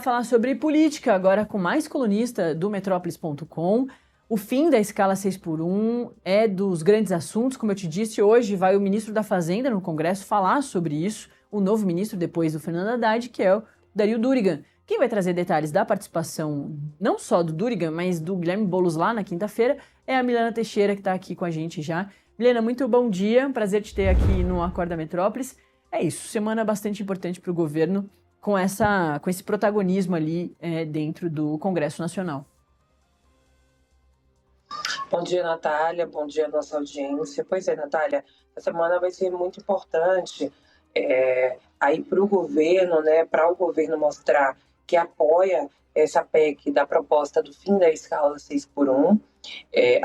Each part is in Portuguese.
falar sobre política, agora com mais colunista do Metrópolis.com. O fim da escala 6x1 é dos grandes assuntos, como eu te disse, hoje vai o ministro da Fazenda no Congresso falar sobre isso, o novo ministro depois do Fernando Haddad, que é o Dario Durigan. Quem vai trazer detalhes da participação, não só do Durigan, mas do Guilherme Boulos lá na quinta-feira, é a Milena Teixeira, que está aqui com a gente já. Milena, muito bom dia, prazer te ter aqui no Acorda Metrópolis. É isso, semana bastante importante para o governo, com esse protagonismo ali dentro do Congresso Nacional. Bom dia, Natália. Bom dia, nossa audiência. Pois é, Natália, a semana vai ser muito importante aí para o governo, né, para o governo mostrar que apoia essa PEC da proposta do fim da escala 6x1.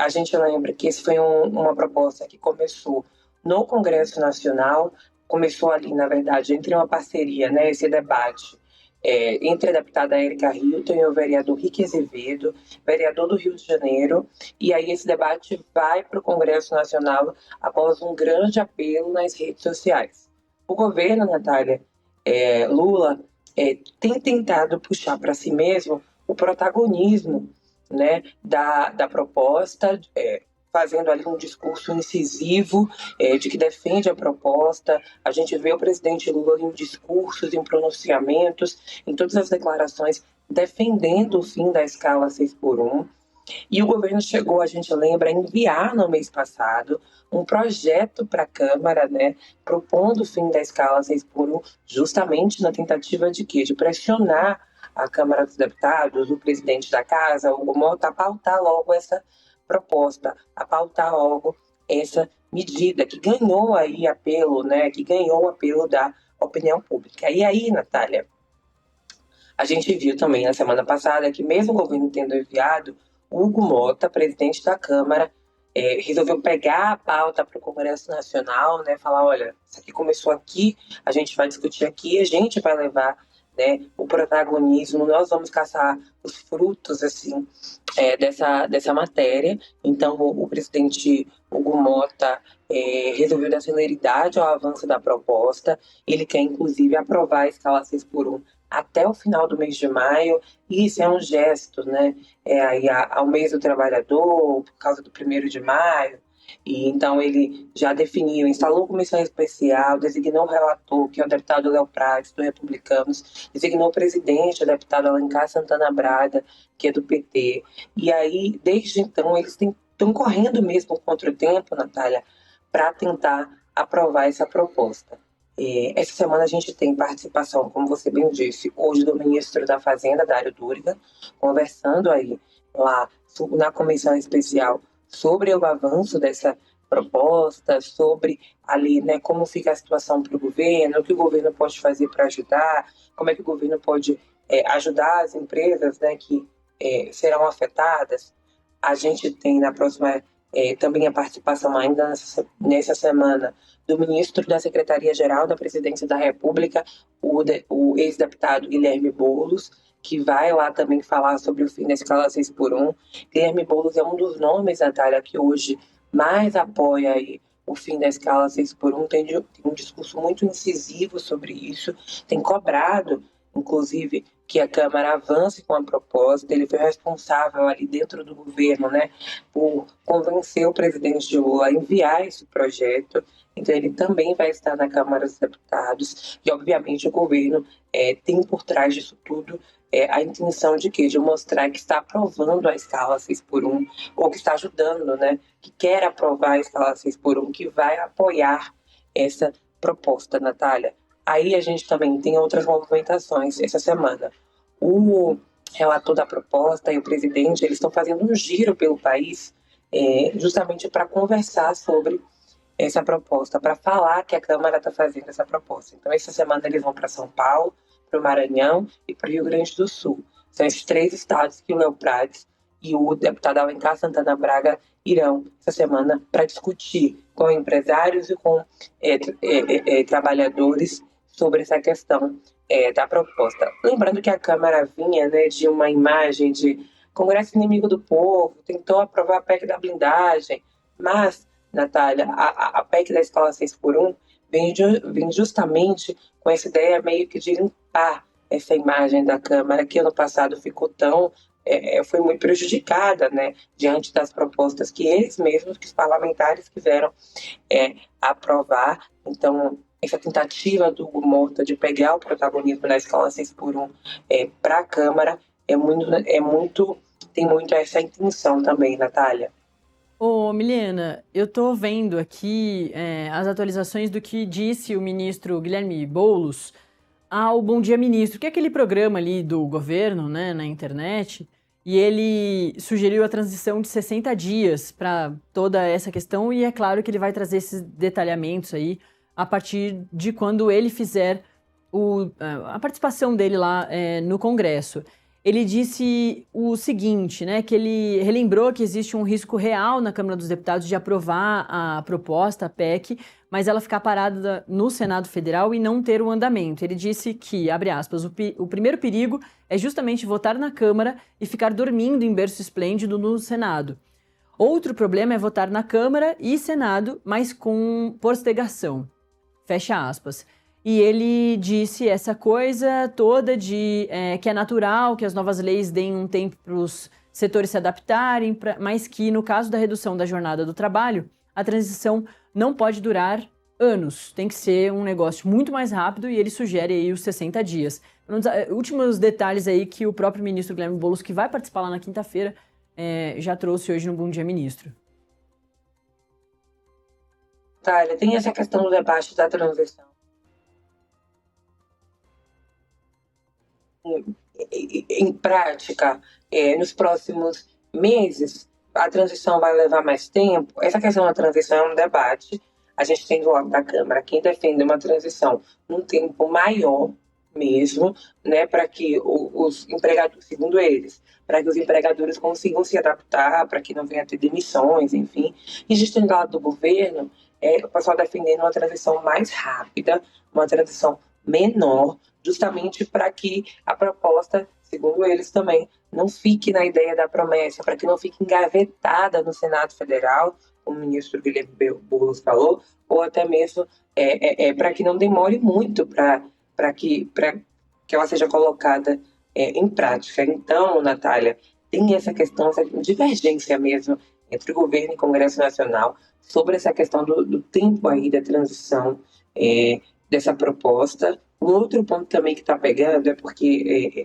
A gente lembra que esse foi uma proposta que começou no Congresso Nacional, começou ali, na verdade, entre uma parceria, né, esse debate entre a deputada Érica Hilton e o vereador Rick Azevedo, vereador do Rio de Janeiro, e aí esse debate vai para o Congresso Nacional após um grande apelo nas redes sociais. O governo, Natália, Lula, tem tentado puxar para si mesmo o protagonismo, né, da proposta, fazendo ali um discurso incisivo de que defende a proposta. A gente vê o presidente Lula em discursos, em pronunciamentos, em todas as declarações, defendendo o fim da escala 6x1. E o governo chegou, a gente lembra, a enviar no mês passado um projeto para a Câmara, né, propondo o fim da escala 6x1, justamente na tentativa de quê? De pressionar a Câmara dos Deputados, o presidente da Casa, o Mota, a pautar logo essa proposta, a pautar logo essa medida que ganhou aí apelo, né, que ganhou o apelo da opinião pública. E aí, Natália, a gente viu também na semana passada que mesmo o governo tendo enviado, Hugo Mota, presidente da Câmara, resolveu pegar a pauta para o Congresso Nacional, né, falar, olha, isso aqui começou aqui, a gente vai discutir aqui, a gente vai levar, né, o protagonismo, nós vamos caçar os frutos assim dessa matéria. Então o presidente Hugo Mota resolveu dar celeridade ao avanço da proposta. Ele quer inclusive aprovar a escala 6x1 até o final do mês de maio, e isso é um gesto, né, aí ao mês do trabalhador, por causa do 1º de maio. E então ele já definiu, instalou comissão especial, designou o relator, que é o deputado Léo Prates, do Republicanos, designou o presidente, o deputado Alencar Santana Braga, que é do PT. E aí, desde então, eles estão correndo mesmo contra o tempo, Natália, para tentar aprovar essa proposta. Essa semana a gente tem participação, como você bem disse, hoje do ministro da Fazenda, Dario Durigan, conversando aí lá na comissão especial sobre o avanço dessa proposta, sobre ali, né, como fica a situação para o governo, o que o governo pode fazer para ajudar, como é que o governo pode ajudar as empresas, né, que serão afetadas. A gente tem na próxima também a participação ainda nessa semana do ministro da Secretaria-Geral da Presidência da República, o ex-deputado Guilherme Boulos, que vai lá também falar sobre o fim da escala 6x1. Guilherme Boulos é um dos nomes, Natália, que hoje mais apoia aí o fim da escala 6x1, tem um discurso muito incisivo sobre isso, tem cobrado, inclusive, que a Câmara avance com a proposta. Ele foi responsável ali dentro do governo, né, por convencer o presidente Lula a enviar esse projeto. Então ele também vai estar na Câmara dos Deputados e, obviamente, o governo tem por trás disso tudo a intenção de quê? De mostrar que está aprovando a escala 6x1, ou que está ajudando, né, que quer aprovar a escala 6x1, que vai apoiar essa proposta, Natália. Aí a gente também tem outras movimentações essa semana. O relator da proposta e o presidente, eles estão fazendo um giro pelo país justamente para conversar sobre essa proposta, para falar que a Câmara está fazendo essa proposta. Então, essa semana eles vão para São Paulo, para o Maranhão e para o Rio Grande do Sul. São esses 3 estados que o Léo Prates e o deputado Alencar Santana Braga irão essa semana para discutir com empresários e com trabalhadores sobre essa questão da proposta. Lembrando que a Câmara vinha, né, de uma imagem de Congresso inimigo do povo, tentou aprovar a PEC da blindagem, mas, Natália, a PEC da escola 6x1 vem justamente com essa ideia meio que de limpar essa imagem da Câmara, que ano passado ficou foi muito prejudicada, né, diante das propostas que eles mesmos, que os parlamentares quiseram aprovar. Então, essa tentativa do Hugo Mota de pegar o protagonismo na escala 6x1 para a Câmara tem muito essa intenção também, Natália. Ô, Milena, eu tô vendo aqui as atualizações do que disse o ministro Guilherme Boulos ao Bom Dia Ministro, que é aquele programa ali do governo, né, na internet, e ele sugeriu a transição de 60 dias para toda essa questão, e é claro que ele vai trazer esses detalhamentos aí a partir de quando ele fizer a participação dele lá no Congresso. Ele disse o seguinte, né, que ele relembrou que existe um risco real na Câmara dos Deputados de aprovar a proposta, a PEC, mas ela ficar parada no Senado Federal e não ter o andamento. Ele disse que, abre aspas, o primeiro perigo é justamente votar na Câmara e ficar dormindo em berço esplêndido no Senado. Outro problema é votar na Câmara e Senado, mas com postergação. Fecha aspas. E ele disse essa coisa toda de que é natural que as novas leis deem um tempo para os setores se adaptarem, mas que no caso da redução da jornada do trabalho, a transição não pode durar anos. Tem que ser um negócio muito mais rápido e ele sugere aí os 60 dias. Últimos detalhes aí que o próprio ministro Guilherme Boulos, que vai participar lá na quinta-feira, já trouxe hoje no Bom Dia Ministro. Natália, tem essa questão do debate da transição. Em prática, nos próximos meses, a transição vai levar mais tempo. Essa questão da transição é um debate. A gente tem do lado da Câmara quem defende uma transição num tempo maior mesmo, né, para que os empregadores, segundo eles, para que os empregadores consigam se adaptar, para que não venha a ter demissões, enfim. E a gente tem do lado do governo o pessoal defendendo uma transição mais rápida, uma transição menor, justamente para que a proposta, segundo eles também, não fique na ideia da promessa, para que não fique engavetada no Senado Federal, como o ministro Guilherme Boulos falou, ou até mesmo para que não demore muito para que ela seja colocada em prática. Então, Natália, tem essa questão, essa divergência mesmo entre o governo e o Congresso Nacional sobre essa questão do tempo aí da transição dessa proposta. Um outro ponto também que está pegando é porque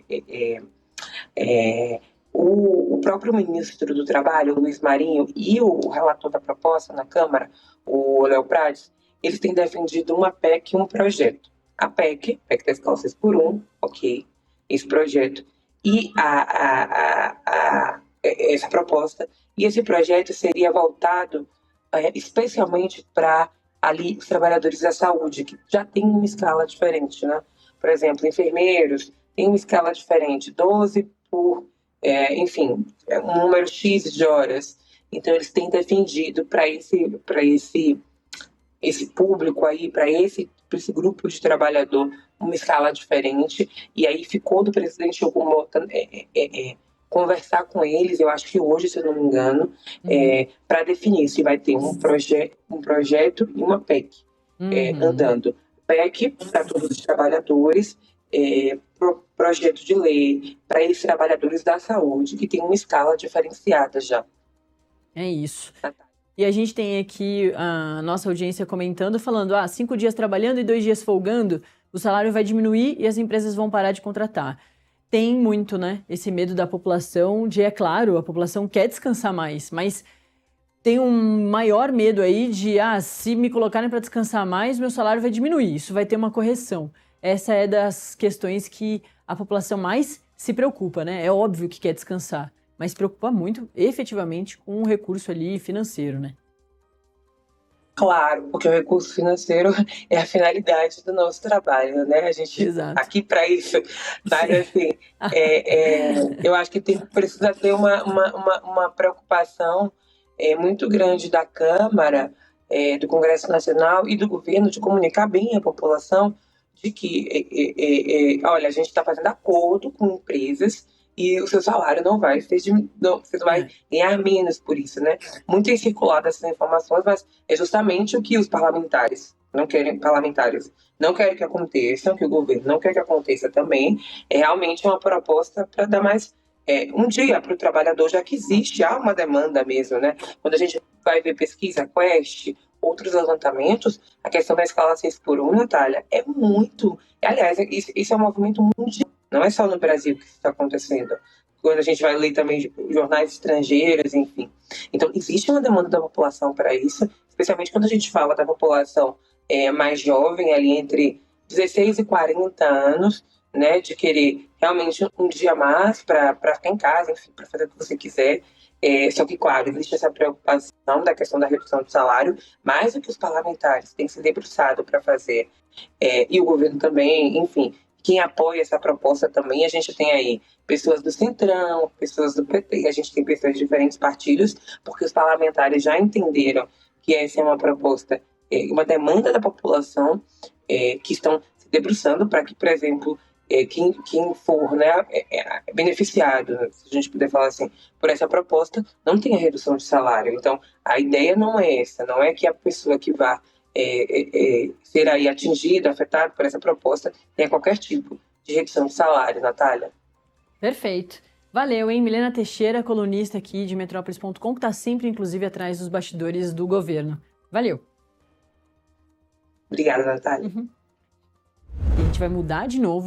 o próprio ministro do Trabalho, Luiz Marinho, e o relator da proposta na Câmara, o Léo Prates, eles têm defendido uma PEC e um projeto. A PEC da escala 6x1, ok, esse projeto, e essa proposta, e esse projeto seria voltado especialmente para ali os trabalhadores da saúde, que já tem uma escala diferente, né? Por exemplo, enfermeiros tem uma escala diferente, 12 por, enfim, um número X de horas. Então, eles têm defendido para esse público aí, para esse grupo de trabalhador, uma escala diferente. E aí ficou do presidente Hugo Mota conversar com eles, eu acho que hoje, se eu não me engano, para definir se vai ter um projeto e uma PEC andando. PEC para todos os trabalhadores, projeto de lei para esses trabalhadores da saúde, que tem uma escala diferenciada já. É isso. E a gente tem aqui a nossa audiência comentando, falando, 5 dias trabalhando e 2 dias folgando, o salário vai diminuir e as empresas vão parar de contratar. Tem muito, né, esse medo da população de, é claro, a população quer descansar mais, mas tem um maior medo aí de, se me colocarem para descansar mais, meu salário vai diminuir, isso vai ter uma correção. Essa é das questões que a população mais se preocupa, né? É óbvio que quer descansar, mas se preocupa muito, efetivamente, com o recurso ali financeiro, né? Claro, porque o recurso financeiro é a finalidade do nosso trabalho, né? A gente Exato. Aqui para isso, mas assim, eu acho que precisa ter uma preocupação muito grande da Câmara, do Congresso Nacional e do governo de comunicar bem à população de que, olha, a gente está fazendo acordo com empresas e o seu salário não vai ser você não vai ganhar menos por isso, né? Muito tem circulado essas informações, mas é justamente o que os parlamentares, parlamentares não querem que aconteça, que o governo não quer que aconteça também, é realmente uma proposta para dar mais um dia para o trabalhador, já que há uma demanda mesmo, né? Quando a gente vai ver pesquisa, Quest, outros levantamentos, a questão da escala 6x1, Natália, é muito... Aliás, isso é um movimento mundial, não é só no Brasil que isso está acontecendo. Quando a gente vai ler também de jornais estrangeiros, enfim. Então, existe uma demanda da população para isso, especialmente quando a gente fala da população mais jovem, ali entre 16 e 40 anos, né, de querer realmente um dia mais para ficar em casa, enfim, para fazer o que você quiser. Só que, claro, existe essa preocupação da questão da redução do salário, mais do que os parlamentares têm se debruçado para fazer, e o governo também, enfim, quem apoia essa proposta também, a gente tem aí pessoas do Centrão, pessoas do PT, a gente tem pessoas de diferentes partidos, porque os parlamentares já entenderam que essa é uma proposta, uma demanda da população, que estão se debruçando para que, por exemplo, quem for, né, beneficiado, se a gente puder falar assim, por essa proposta, não tenha redução de salário. Então, a ideia não é essa, não é que a pessoa que vá ser aí atingida, afetada por essa proposta, tenha qualquer tipo de redução de salário, Natália. Perfeito. Valeu, hein? Milena Teixeira, colunista aqui de Metrópolis.com, que está sempre, inclusive, atrás dos bastidores do governo. Valeu. Obrigada, Natália. A gente vai mudar de novo